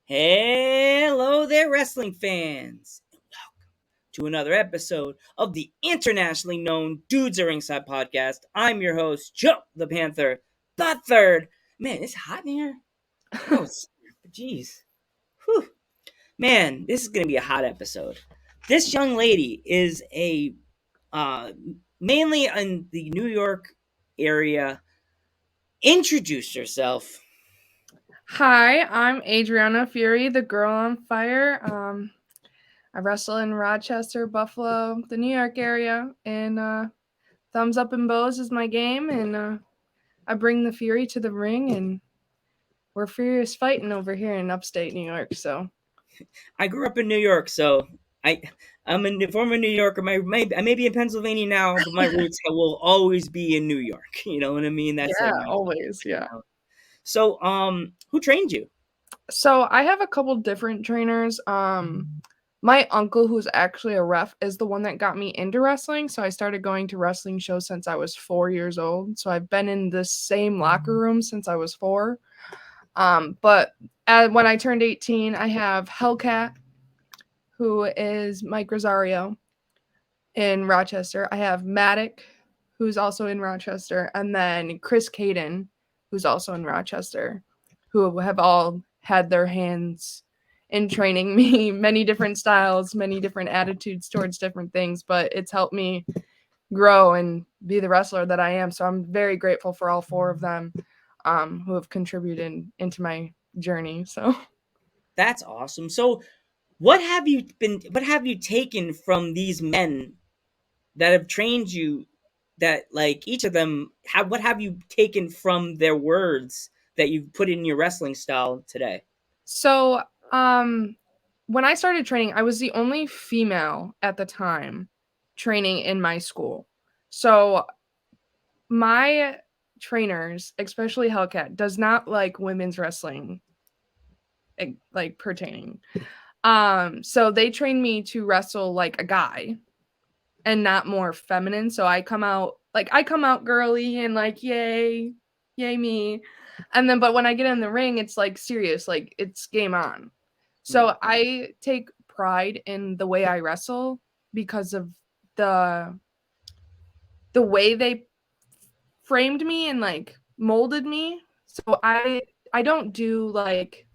Hello there, wrestling fans. Welcome to another episode of the internationally known Dudes at Ringside podcast. I'm your host, Joe the Panther, the third. Man, it's hot in here. Oh, jeez. Whew. Man, this is going to be a hot episode. This young lady is uh, mainly in the New York area. Introduce yourself. Hi, I'm Adriana Fury, the girl on fire. I wrestle in Rochester, Buffalo, the New York area, and Thumbs Up and Bows is my game, and I bring the Fury to the ring, and we're furious fighting over here in upstate New York. So I grew up in New York, so I I'm a former New Yorker. I may be in Pennsylvania now, but my roots will always be in New York. You know what I mean? That's yeah, like my always, yeah. so. Who trained you? So I have a couple different trainers. My uncle, who's actually a ref, is the one that got me into wrestling. So I started going to wrestling shows since I was 4 years old. So I've been in the same locker room since I was 4. But when I turned 18, I have Hellcat, who is Mike Rosario in Rochester. I have Maddock, who's also in Rochester, and then Chris Caden, who's also in Rochester, who have all had their hands in training me many different styles, many different attitudes towards different things, but it's helped me grow and be the wrestler that I am. So I'm very grateful for all 4 of them who have contributed into my journey. So That's awesome. So, What have you taken from these men that have trained you? That like each of them, what have you taken from their words that you've put in your wrestling style today? So, um, when I started training, I was the only female at the time training in my school. So, my trainers, especially Hellcat, does not like women's wrestling, like pertaining. So they trained me to wrestle like a guy and not more feminine. So I come out girly and like yay me. And then but when I get in the ring, it's like serious, like it's game on. Hmm. So I take pride in the way I wrestle because of the the way they framed me and like molded me. So I don't do like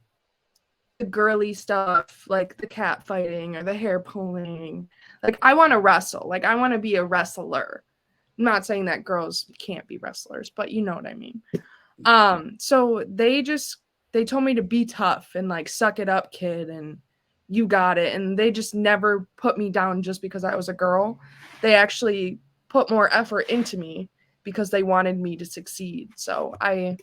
the girly stuff, like the cat fighting or the hair pulling. Like I want to wrestle. Like I want to be a wrestler. I'm not saying that girls can't be wrestlers, but you know what I mean. So they told me to be tough and like suck it up, kid, and you got it. And they just never put me down just because I was a girl. They actually put more effort into me because they wanted me to succeed. So I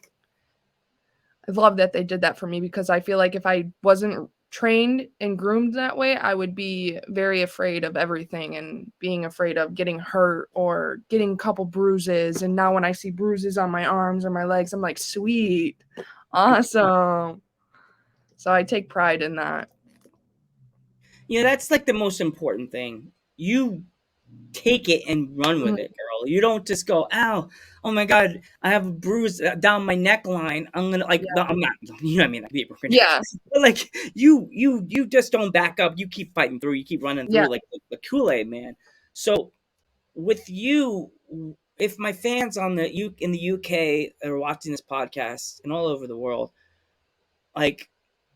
love that they did that for me because I feel like if I wasn't trained and groomed that way, I would be very afraid of everything and being afraid of getting hurt or getting a couple bruises. And now when I see bruises on my arms or my legs, I'm like, sweet, awesome. So I take pride in that. That's like the most important thing. You take it and run with Mhm. it, girl. You don't just go, "Ow, oh my god, I have a bruise down my neckline. I'm gonna like, no, Yeah. I'm not." You know what I mean? Like, be Yeah. ridiculous. But like, you just don't back up. You keep fighting through. You keep running Yeah. through like the Kool Aid man. So with you, if my fans in the UK are watching this podcast and all over the world, like,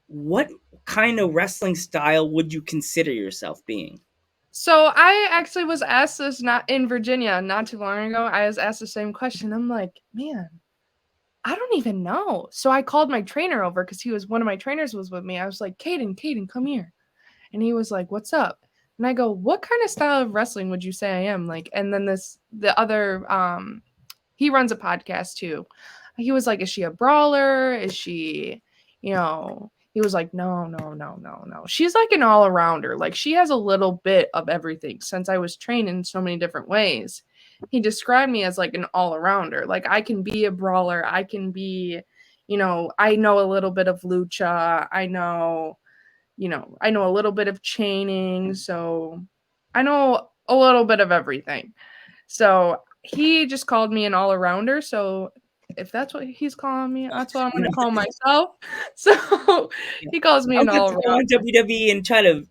what kind of wrestling style would you consider yourself being? So I actually was asked this not in Virginia not too long ago. I was asked the same question. I'm like, man, I don't even know. So I called my trainer over because he was one of my trainers was with me. I was like, Caden, come here. And he was like, what's up? And I go, what kind of style of wrestling would you say I am? Like, and then the other, he runs a podcast too. He was like, is she a brawler? Is she, he was like, no. She's like an all arounder. Like, she has a little bit of everything since I was trained in so many different ways. He described me as like an all arounder. Like, I can be a brawler. I can be, I know a little bit of lucha. I know a little bit of chaining. So I know a little bit of everything. So he just called me an all arounder. So if that's what he's calling me, that's what I'm No, gonna call myself. So yeah. he calls me I an would have all to go around. on WWE and try to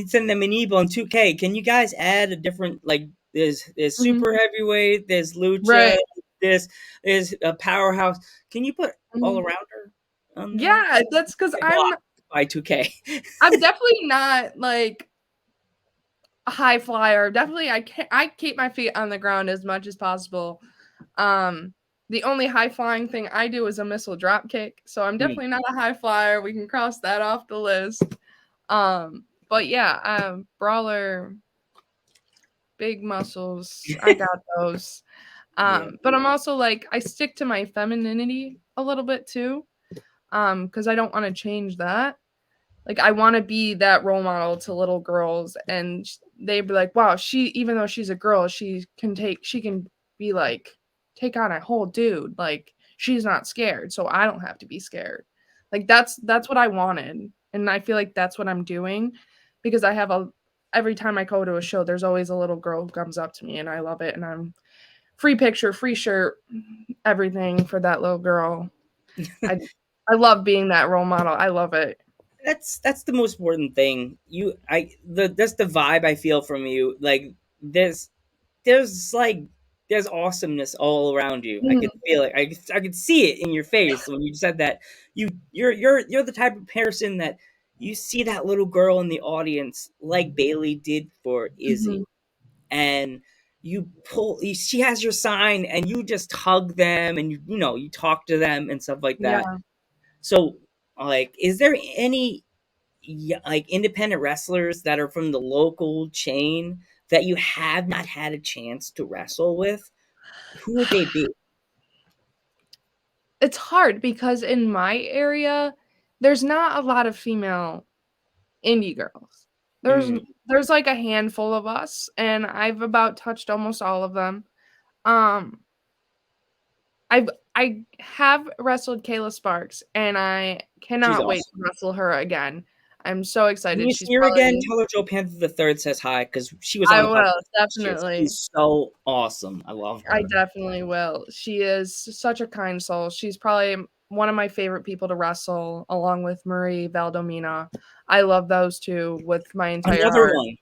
send them an email on 2K. Can you guys add a different, like, there's Mhm. super heavyweight, there's lucha, Right. there's a powerhouse. Can you put all Mhm. arounder on there? Yeah, that's because Okay, well, by 2K. I'm definitely not like a high flyer. Definitely, I keep my feet on the ground as much as possible. Um, the only high flying thing I do is a missile drop kick, so I'm Hmm. definitely not a high flyer. We can cross that off the list. But yeah, brawler, big muscles, I got those. Yeah. But I'm also like I stick to my femininity a little bit too, because I don't want to change that. Like I want to be that role model to little girls, and they'd be like, "Wow, she even though she's a girl, she can be like take on a whole dude. Like she's not scared, so I don't have to be scared." Like that's what I wanted, and I feel like that's what I'm doing because I have a every time I go to a show, there's always a little girl who comes up to me, and I love it, and I'm free picture, free shirt, everything for that little girl. I I love being that role model. I love it. That's the most important thing. That's the vibe I feel from you. Like there's there's like there's awesomeness all around you. I could Mhm. feel it. I could see it in your face when you said that. You're the type of person that you see that little girl in the audience, like Bailey did for Izzy, Mhm. and she has your sign, and you just hug them, and you talk to them and stuff like that. Yeah. So, like, is there any like independent wrestlers that are from the local chain that you have not had a chance to wrestle with? Who would they be? It's hard because in my area, there's not a lot of female indie girls. There's Mm, there's like a handful of us, and I've about touched almost all of them. Um, I've I have wrestled Kayla Sparks, and I she's cannot wait to awesome. wrestle her again. I'm so When excited. you She's see her again, probably tell her Joe Panther the Third says hi because she was on I the will, podcast last year. definitely. She's so awesome. I love I her. definitely will. She is such a kind soul. She's probably one of my favorite people to wrestle, along with Marie Valdomina. I love those two with my entire Another heart. one.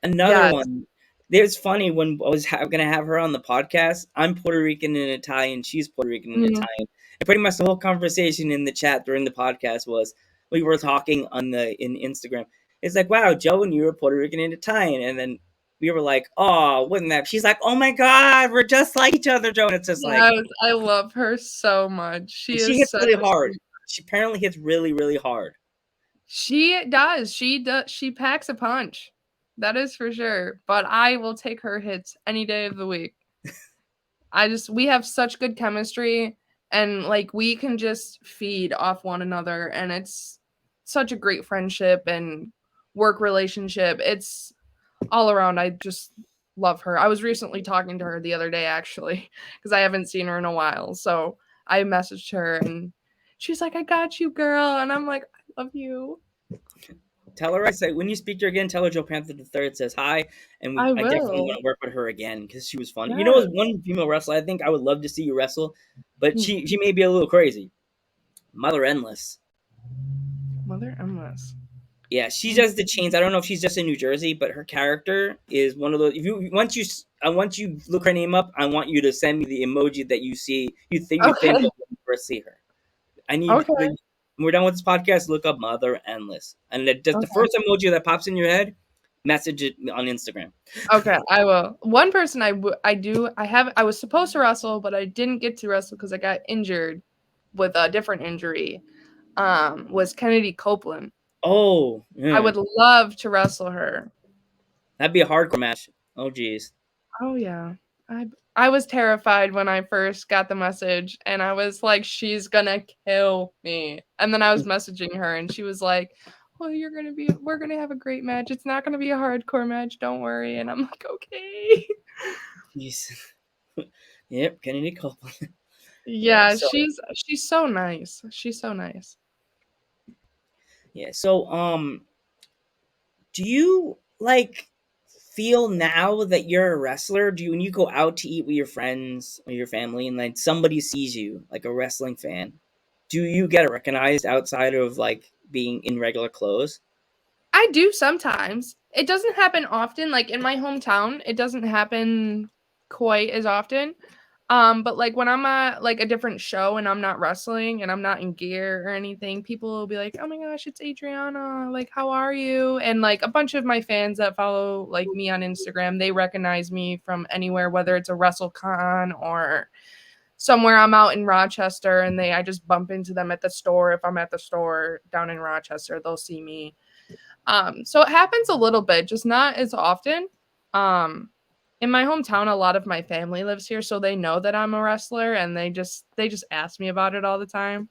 Another Yes. one. It's funny when I was gonna have her on the podcast. I'm Puerto Rican and Italian. She's Puerto Rican and Mhm. Italian. And pretty much the whole conversation in the chat during the podcast was we were talking in Instagram. It's like, wow, Joe and you are Puerto Rican and Italian, and then we were like, oh, wouldn't that? She's like, oh my god, we're just like each other, Joe. And it's just like, Yes, I love her so much. She and she is hits such really a hard. sweet. She apparently hits really, really hard. She does. She does. She packs a punch. That is for sure. But I will take her hits any day of the week. We have such good chemistry and like we can just feed off one another and it's such a great friendship and work relationship. It's all around. I just love her. I was recently talking to her the other day actually because I haven't seen her in a while. So I messaged her and she's like, "I got you, girl." And I'm like, "I love you." Tell her I say when you speak to her again, tell her Joe Panther the Third says hi, and I I definitely will. want to work with her again because she was fun. You know, as Yes. one female wrestler, I think I would love to see you wrestle, but Hmm. she may be a little crazy. Mother Endless, Mother Endless. yeah, she does the chains. I don't know if she's just in New Jersey, but her character is one of those. If you once you look her name up, I want you to send me the emoji that you think Okay. of when you first see her. I need Okay. when we're done with this podcast, look up Mother Endless, and just the Okay. first emoji that pops in your head, message it on Instagram. Okay, I will. One person I was supposed to wrestle, but I didn't get to wrestle because I got injured with a different injury. Was Kennedy Copeland. Oh, I yeah. would love to wrestle her. That'd be a hardcore match. Oh, geez. Oh yeah. I was terrified when I first got the message and I was like, she's gonna kill me. And then I was messaging her and she was like, well, we're gonna have a great match. It's not gonna be a hardcore match, don't worry. And I'm like, okay. Jeez. Yep, Kennedy Copeland. Yeah. Yeah, So she's so nice. She's so nice. yeah. So do you like? feel now that you're a wrestler? Do you, when you go out to eat with your friends or your family, and like somebody sees you like a wrestling fan, do you get recognized outside of like being in regular clothes? I do sometimes. It doesn't happen often. Like in my hometown, it doesn't happen quite as often. But like when I'm at like a different show and I'm not wrestling and I'm not in gear or anything, people will be like, "Oh my gosh, it's Adriana! Like, how are you?" And like a bunch of my fans that follow like me on Instagram, they recognize me from anywhere, whether it's a WrestleCon or somewhere I'm out in Rochester, and I just bump into them at the store. If I'm at the store down in Rochester, they'll see me. So it happens a little bit, just not as often. Um, in my hometown, a lot of my family lives here, so they know that I'm a wrestler, and they just ask me about it all the time.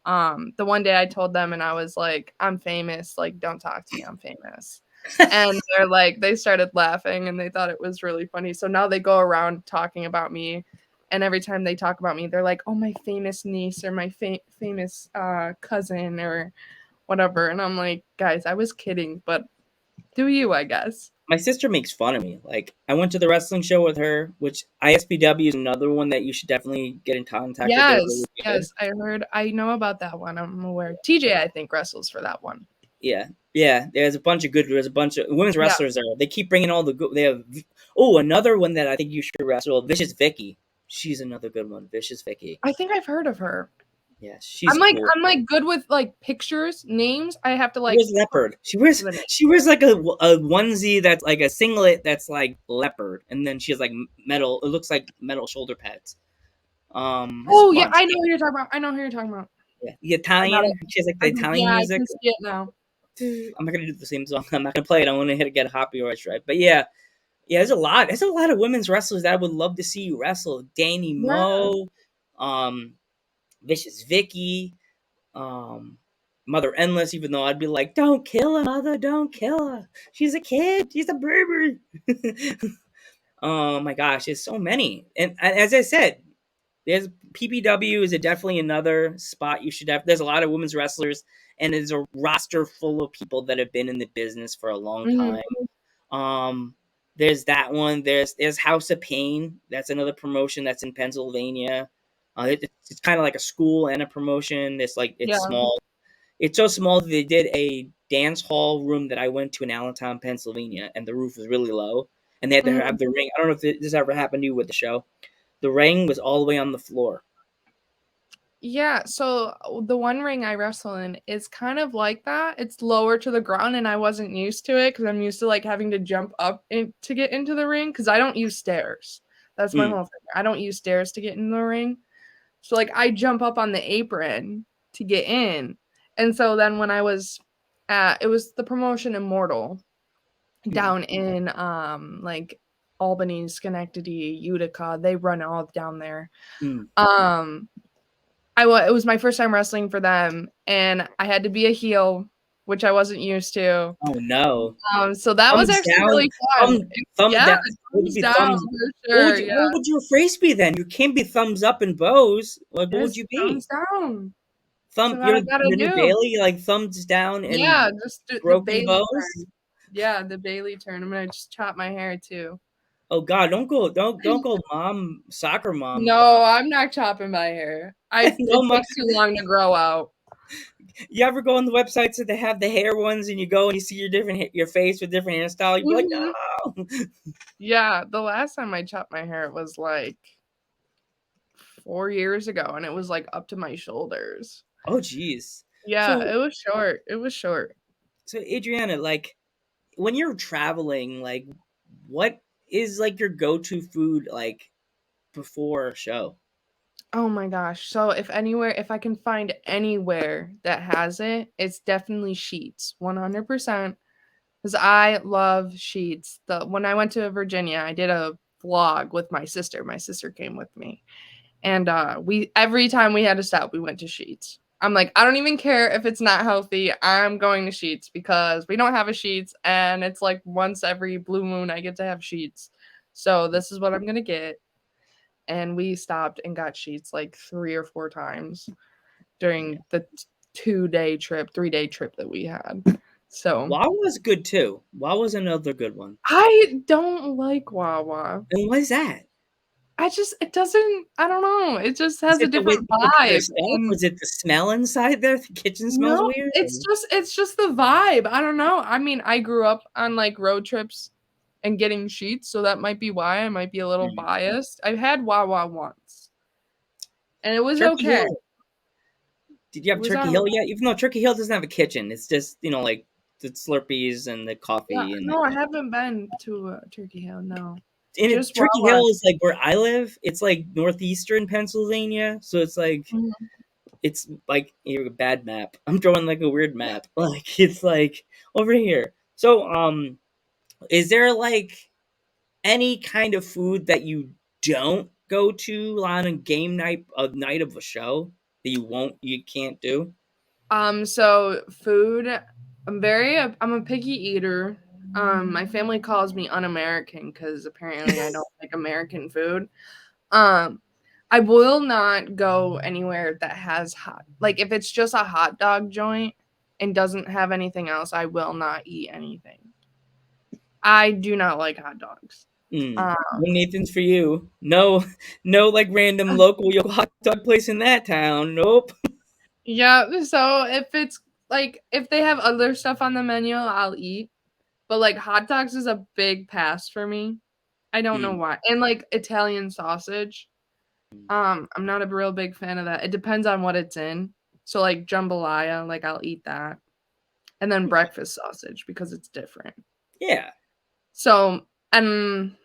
The one day I told them, and I was like, "I'm famous. Like, don't talk to me. I'm famous." And they're like, they started laughing, and they thought it was really funny. So now they go around talking about me, and every time they talk about me, they're like, "Oh, my famous niece or my famous cousin or whatever." And I'm like, guys, I was kidding, but do you, I guess. My sister makes fun of me. Like I went to the wrestling show with her, which ISPW is another one that you should definitely get in contact with. They're Yes, really good. yes, I know about that one. I'm aware. TJ, I think, wrestles for that one. Yeah, yeah. There's a bunch of good. There's a bunch of women's Yeah, wrestlers there. They keep bringing all the good. They have. Oh, another one that I think you should wrestle. Vicious Vicky. She's another good one. Vicious Vicky. I think I've heard of her. Yeah, she's I'm like cool. I'm like good with like pictures, names. I have to She like wears put leopard. She wears the name. she wears like a onesie that's like a singlet that's like leopard, and then she has like metal. It looks like metal shoulder pads. There's a Oh yeah, bunch. I know who you're talking about. I know who you're talking about. Yeah, the I got Italian. it. She has like the Italian Yeah, I music. can see it now. I'm not gonna do the same song. I'm not gonna play it. I want to hit get a copyright strike. But yeah, yeah. There's a lot. There's a lot of women's wrestlers that I would love to see you wrestle. Danny Yeah. Moe, um, Vicious Vicky, um, Mother Endless. Even though I'd be like, don't kill her, mother. Don't kill her. She's a kid. She's a baby. Oh my gosh, there's so many. And as I said, there's PPW is definitely another spot you should have. There's a lot of women's wrestlers, and there's a roster full of people that have been in the business for a long Hmm. time. Um, there's that one. There's House of Pain. That's another promotion that's in Pennsylvania. It's kind of like a school and a promotion. It's Yeah. small. It's so small that they did a dance hall room that I went to in Allentown, Pennsylvania, and the roof was really low, and they had to Mhm. have the ring. I don't know if this ever happened to you with the show. The ring was all the way on the floor. Yeah, so the one ring I wrestle in is kind of like that. It's lower to the ground, and I wasn't used to it because I'm used to like having to jump up to get into the ring because I don't use stairs. That's my Mm, whole thing. I don't use stairs to get in the ring. So like I jump up on the apron to get in. And so then when I was it was the promotion Immortal mm, down in like Albany, Schenectady, Utica. They run all down there. mm. Um it was my first time wrestling for them, and I had to be a heel, which I wasn't used to. Oh no. So that was Thumbs actually down. really fun. Thumb Yeah, down. Would you thumbs be down thumbs? for sure. Yeah, What would your phrase be then? You can't be thumbs up and bows. Like what would just you be? thumbs down. That's Thumb. what I You're gotta the new do. Bailey. Like thumbs down and Yeah, just the broken Bailey bows. turn. Yeah, the Bailey turn. I'm gonna just chop my hair too. Oh God! Don't go mom soccer mom. No, I'm not chopping my hair. No It mom. takes too long to grow out. You ever go on the websites that they have the hair ones, and you go and you see your face with different hairstyle? You'd be like, Mhm. no. Yeah, the last time I chopped my hair it was like 4 years ago, and it was like up to my shoulders. Oh jeez. Yeah, So it was short. It was short. so Adriana, like when you're traveling, like what is like your go-to food like before a show? Oh my gosh. So if I can find anywhere that has it, it's definitely Sheets. 100%. Because I love Sheets. When I went to Virginia, I did a vlog with my sister. My sister came with me. And we every time we had to stop, we went to Sheets. I'm like, I don't even care if it's not healthy. I'm going to Sheets because we don't have a Sheets, and it's like once every blue moon I get to have Sheets. So this is what I'm gonna get. And we stopped and got Sheets like 3 or 4 times Yeah. during the 2-day trip, 3-day trip that we had. So Wawa's good too. Wawa's another good one. I don't like Wawa. And what is that? It doesn't, I don't know. It just Is has a it the way different they cook their vibe. stuff? And Was it the smell inside there? The kitchen smells no, weird? it's just the vibe. I don't know. I mean, I grew up on like road trips and getting sheets, so that might be why I might be a little Mm. biased. I've had Wawa once, and it was Turkey okay. Hill. Did you It have was Turkey all Hill right. yet? Even though Turkey Hill doesn't have a kitchen, it's just like the Slurpees and the Yeah, coffee and no, I haven't been to Turkey Hill. No, just Turkey Wawa. Hill is like where I live. It's like northeastern Pennsylvania, so Mhm. it's like a bad map. I'm drawing like a weird map. Like it's like over here. So is there like any kind of food that you don't go to on a game night, a night of a show that you can't do? So food. I'm a picky eater. My family calls me un-American because apparently I don't like American food. Um, I will not go anywhere that has like if it's just a hot dog joint and doesn't have anything else, I will not eat anything. I do not like hot dogs. Mm. Um, Well, Nathan's for you. No, no, like random local hot dog place in that town. Nope. yeah, so if they have other stuff on the menu, I'll eat. But like hot dogs is a big pass for me. I don't know Mm. why. And like Italian sausage. I'm not a real big fan of that. It depends on what it's in. So like jambalaya, like I'll eat that. And then breakfast sausage because it's different. Yeah. So, and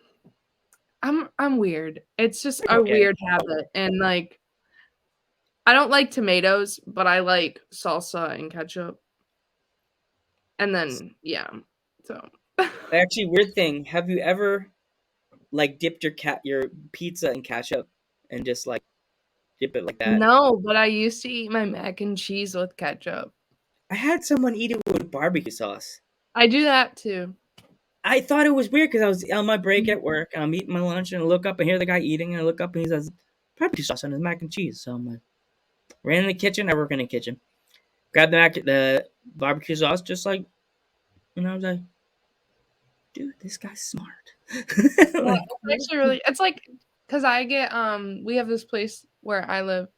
I'm weird. It's just a Okay. weird habit. And like I don't like tomatoes, but I like salsa and ketchup. And then yeah. So Actually, weird thing. Have you ever like dipped your pizza in ketchup and just like dip it like that? no, but I used to eat my mac and cheese with ketchup. I had someone eat it with barbecue sauce. I do that too. I thought it was weird because I was on my break at work and I'm eating my lunch and I look up and hear the guy eating and I look up and he says barbecue sauce on his mac and cheese. So I'm like, ran in the kitchen. I work in the kitchen. Grabbed the barbecue sauce, just like, and I was like, dude, this guy's smart. Yeah, Like, it's actually really it's like because I get we have this place where I live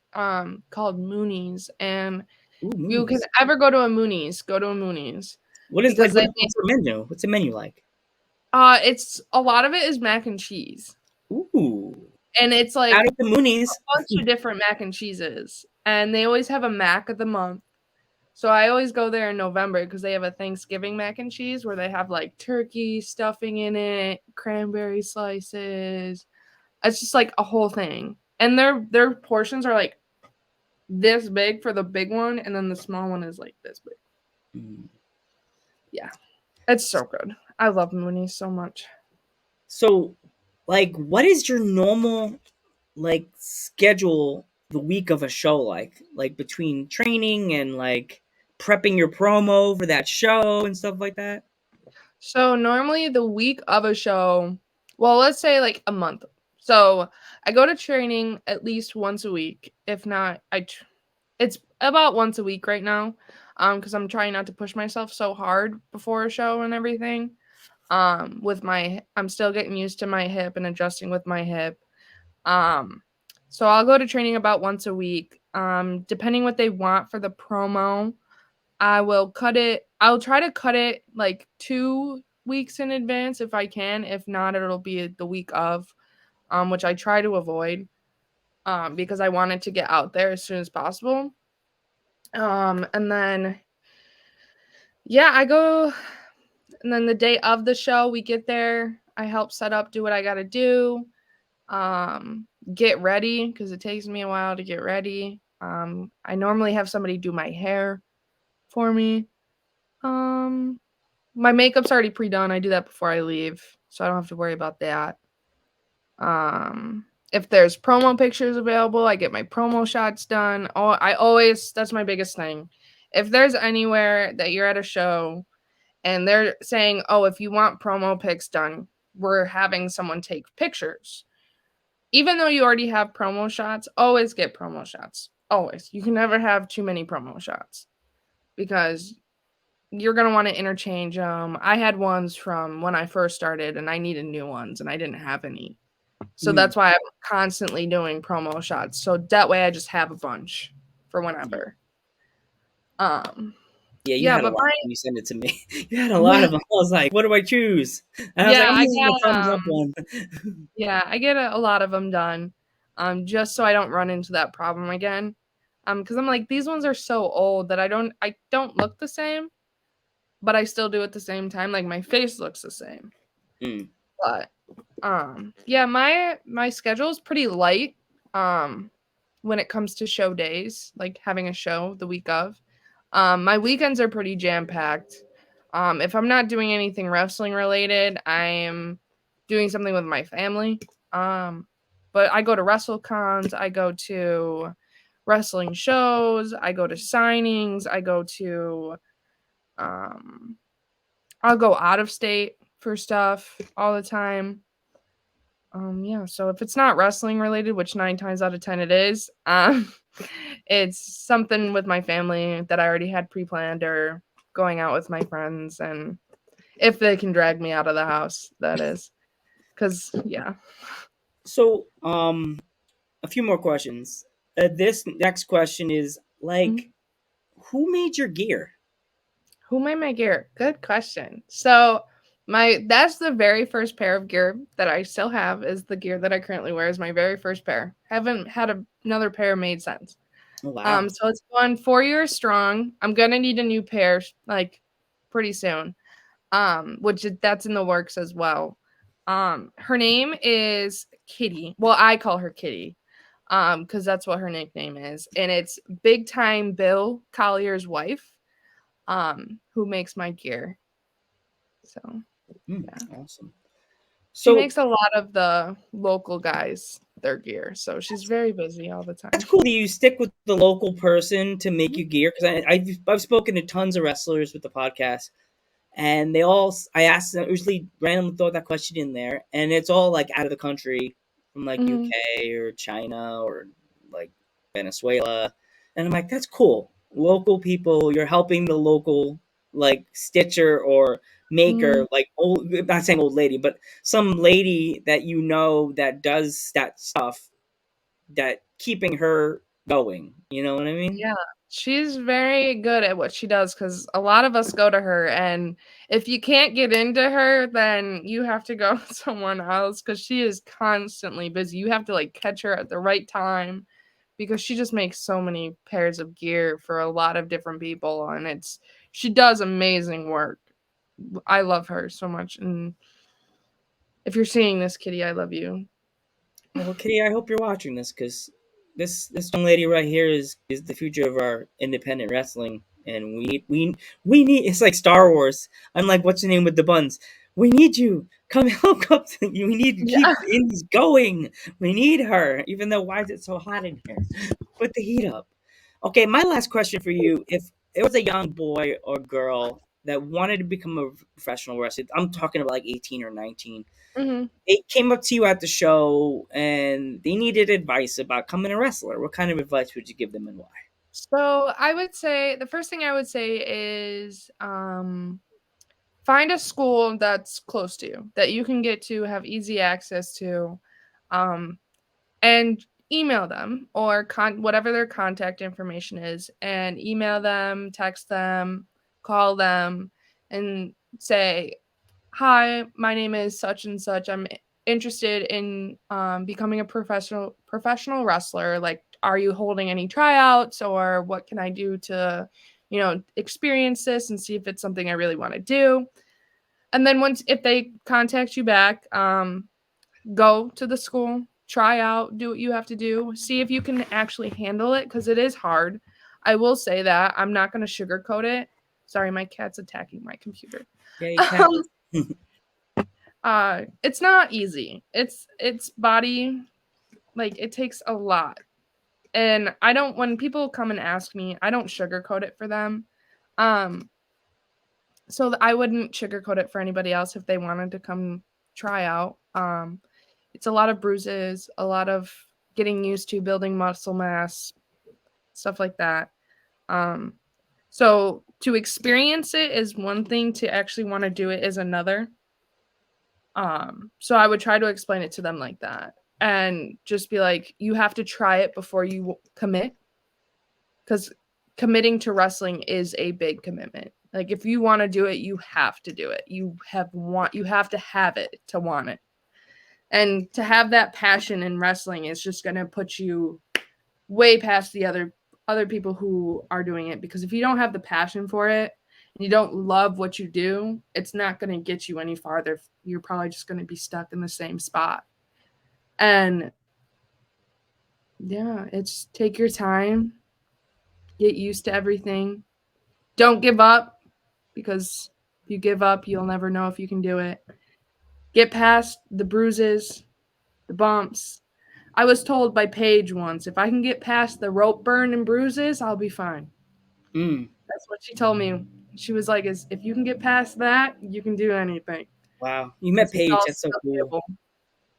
called Mooney's, and ooh, if you can moonies. ever go to a Mooney's, go to a Mooney's What is like? because they make What's the menu? What's the menu like? it's a lot of it is mac and cheese, Ooh, and it's out like of the a moonies. bunch of different mac and cheeses, and they always have a mac of the month. So I always go there in November because they have a Thanksgiving mac and cheese where they have like turkey stuffing in it, cranberry slices. It's just like a whole thing. And their portions are like this big for the big one, and then the small one is like this big. Mm. Yeah. It's so good. I love Mooney so much. So, like, what is your normal like schedule the week of a show like? Like between training and like prepping your promo for that show and stuff like that. So normally the week of a show, well, let's say like a month. So I go to training at least once a week. If not, it's about once a week right now. Because I'm trying not to push myself so hard before a show and everything. I'm still getting used to my hip and adjusting with my hip. Um, so I'll go to training about once a week. Depending what they want for the promo, I'll try to cut it like 2 weeks in advance if I can. If not, it'll be the week of, which I try to avoid, because I want it to get out there as soon as possible. And then yeah, I go, and then the day of the show, we get there. I help set up, do what I gotta do. Get ready because it takes me a while to get ready. I normally have somebody do my hair for me. Um, my makeup's already pre-done. I do that before I leave, so I don't have to worry about that. If there's promo pictures available, I get my promo shots done. Oh, that's my biggest thing. If there's anywhere that you're at a show and they're saying, "Oh, if you want promo pics done, we're having someone take pictures." Even though you already have promo shots, always get promo shots. Always. You can never have too many promo shots because you're going to want to interchange them. I had ones from when I first started and I needed new ones and I didn't have any. So Mm, that's why I'm constantly doing promo shots. So that way I just have a bunch for yeah. whenever. Um Yeah, you yeah, had a but lot my when you sent it to me. You had a lot yeah, of them. I was like, what do I choose? And I was like, yeah, I'm I using the get thumbs up one. yeah, I get a lot of them done. Just so I don't run into that problem again. Cuz I'm like these ones are so old that I don't look the same, but I still do at the same time like my face looks the same. Mm, But yeah, my schedule is pretty light um when it comes to show days, like having a show the week of. My weekends are pretty jam packed. If I'm not doing anything wrestling related, I am doing something with my family. But I go to wrestle cons, I go to wrestling shows, I go to signings, um I'll go out of state for stuff all the time. Yeah, so if it's not wrestling related, which 9 times out of 10 it is, it's something with my family that I already had pre-planned or going out with my friends and if they can drag me out of the house, that is. Cuz yeah. so, a few more questions. This next question is Mhm. like, who made your gear? Who made my gear? Good question. So, my that's the very first pair of gear that I still have is the gear that I currently wear is my very first pair. Haven't had another pair made since. Oh, wow. So it's gone 4 years strong. I'm gonna need a new pair like pretty soon. That's in the works as well. Her name is Kitty. Well, I call her Kitty. Because that's what her nickname is. And it's Big Time Bill Collier's wife, who makes my gear. So Mm, yeah. awesome. She So makes a lot of the local guys their gear. So she's very busy all the that's time. cool that you stick with the local person to make Mhm. you gear. Because I've spoken to tons of wrestlers with the podcast, and they all I asked them usually randomly throw that question in there, and it's all like out of the country from like Mhm. UK or China or like Venezuela, and I'm like, that's cool. Local people, you're helping the local like stitcher or maker, Mhm. like old. Not saying old lady, but some lady that you know that does that stuff that keeping her going. You know what I mean? Yeah, she's very good at what she does because a lot of us go to her, and if you can't get into her, then you have to go with someone else because she is constantly busy. You have to like catch her at the right time because she just makes so many pairs of gear for a lot of different people, and she does amazing work. I love her so much, and if you're seeing this, Kitty, I love you. Well, Kitty, I hope you're watching this because this young lady right here is the future of our independent wrestling, and we need. It's like Star Wars. I'm like, what's the name with the buns? We need you. Come help up. We need to Yeah. keep the indies going. We need her. Even though why is it so hot in here? Put the heat up. Okay, my last question for you: if it was a young boy or girl that wanted to become a professional wrestler, I'm talking about like 18 or 19, Mhm. they came up to you at the show and they needed advice about becoming a wrestler. What kind of advice would you give them and why? So I would say the first thing I would say is find a school that's close to you that you can get to, have easy access to, um, and email them or whatever their contact information is, and email them, text them, call them, and say, "Hi, my name is such and such. I'm interested in becoming a professional wrestler. Like, are you holding any tryouts, or what can I do to, experience this and see if it's something I really want to do?" And then once if they contact you back, go to the school, try out, do what you have to do, see if you can actually handle it because it is hard. I will say that I'm not going to sugarcoat it. Sorry, my cat's attacking my computer. Yay, cat. Um, it's not easy. It's body like it takes a lot. And I don't when people come and ask me, I don't sugarcoat it for them. Um, so I wouldn't sugarcoat it for anybody else if they wanted to come try out. It's a lot of bruises, a lot of getting used to building muscle mass, stuff like that. Um, so to experience it is one thing, to actually want to do it is another. So I would try to explain it to them like that, and just be like, you have to try it before you commit, because committing to wrestling is a big commitment. Like, if you want to do it, you have to do it. You have to have it to want it. And to have that passion in wrestling is just going to put you way past the other people who are doing it, because if you don't have the passion for it and you don't love what you do, it's not going to get you any farther. You're probably just going to be stuck in the same spot. And yeah, it's take your time, get used to everything. Don't give up, because if you give up, you'll never know if you can do it. Get past the bruises, the bumps. I was told by Paige once, if I can get past the rope burn and bruises, I'll be fine. That's what she told me. She was like, if you can get past that, you can do anything. Wow, you met It's Paige. all That's so cool. studyable.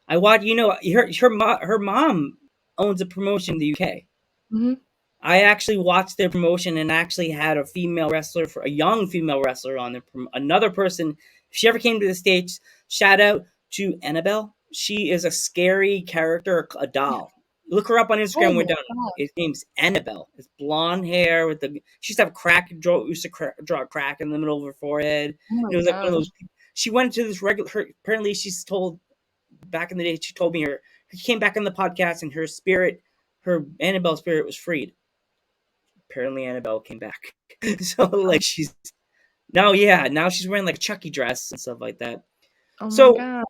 I watch. You know, her mom owns a promotion in the UK. Mm-hmm. I actually watched their promotion and actually had a young female wrestler on there. Another person, if she ever came to the States, shout out to Annabelle. She is a scary character, a doll. Look her up on Oh Instagram. We're my done. god. His name's Annabelle. It's blonde hair with the. She used to have draw a crack in the middle of her forehead. Oh And my it was like one of gosh. those. She went to this regular. Apparently, she's told back in the day. She told me she came back on the podcast and her Annabelle spirit was freed. Apparently Annabelle came back. So like she's now she's wearing like a Chucky dress and stuff like that. Oh my So god.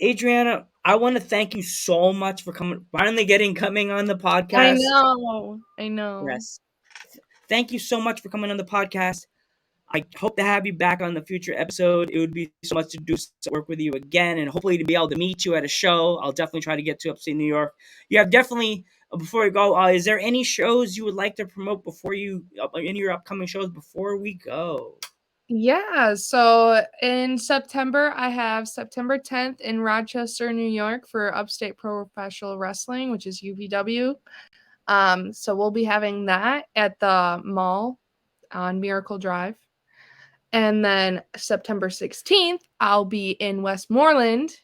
Adriana, I want to thank you so much for coming on the I podcast. know. I know. Yes. Thank you so much for coming on the podcast. I hope to have you back on the future episode. It would be so much to do work with you again, and hopefully to be able to meet you at a show. I'll definitely try to get to upstate New York. You have definitely before we go. Is there any shows you would like to promote before any of your upcoming shows before we go? Yeah, so in September, I have September 10th in Rochester, New York for Upstate Professional Wrestling, which is UPW. So we'll be having that at the mall on Miracle Drive. And then September 16th, I'll be in Westmoreland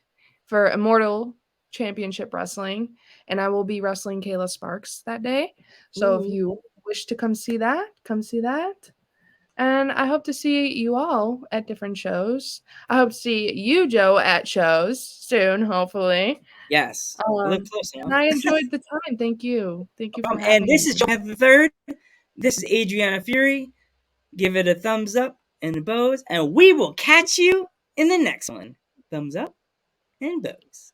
for Immortal Championship Wrestling, and I will be wrestling Kayla Sparks that day. So if Ooh. you wish to come see that, come see that. And I hope to see you all at different shows. I hope to see you, Joe, at shows soon, hopefully. Yes, we live close And enough. I enjoyed the time. Thank you. Thank you for And having this me. is Joe the Third. This is Adriana Fury. Give it a thumbs up and a bows, and we will catch you in the next one. Thumbs up and bows.